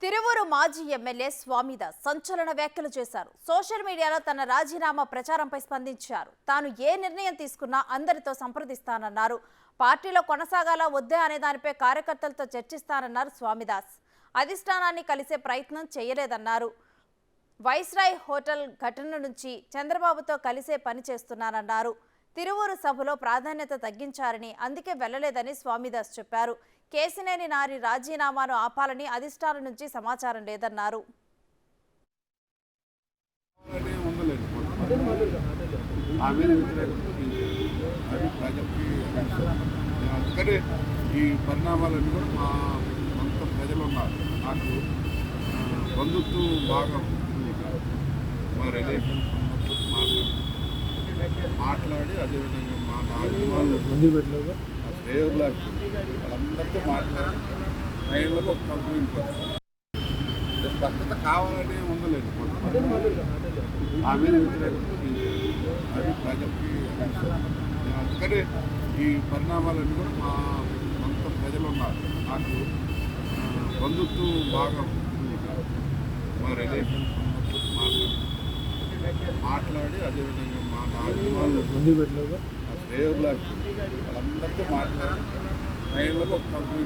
తిరువూరు మాజీ ఎమ్మెల్యే స్వామిదాస్ సంచలన వ్యాఖ్యలు చేశారు. సోషల్ మీడియాలో తన రాజీనామా ప్రచారంపై స్పందించారు. తాను ఏ నిర్ణయం తీసుకున్నా అందరితో సంప్రదిస్తానన్నారు. పార్టీలో కొనసాగాలా వద్దా అనే దానిపై కార్యకర్తలతో చర్చిస్తానన్నారు స్వామిదాస్. అధిష్టానాన్ని కలిసే ప్రయత్నం చేయలేదన్నారు. వైస్రాయ్ హోటల్ ఘటన నుంచి చంద్రబాబుతో కలిసే పని చేస్తున్నానన్నారు. తిరువూరు సభలో ప్రాధాన్యత తగ్గించారని అందుకే వెళ్లలేదని స్వామిదాస్ చెప్పారు. కేసినేని నాని రాజీనామాను ఆపాలని అధిష్టానం నుంచి సమాచారం లేదన్నారు. ఈ పరిణామాలన్నీ కూడా మా సొంత ప్రజలు ఉన్నారు. నాకు బంధుత్వం బాగా మా రిలేషన్ మాట్లాడి అదేవిధంగా మా నాయకులు శ్రేయుల వాళ్ళందరితో మాట్లాడి రైళ్లకు ఒక కంపెనీ స్పష్టత కావాలని ఉండలేదు. ఆ మీద అది ప్రజలకి అందుకనే ఈ పరిణామాలన్నీ కూడా మా సొంత ప్రజలు ఉన్నారు. నాకు బంధుత్వం బాగా మా రిలేషన్ మాట్లాడి అదేవిధంగా మా నాయకులు శ్రేయుల వాళ్ళందరితో మాట్లాడి రైళ్లకు ఒక కంపెనీ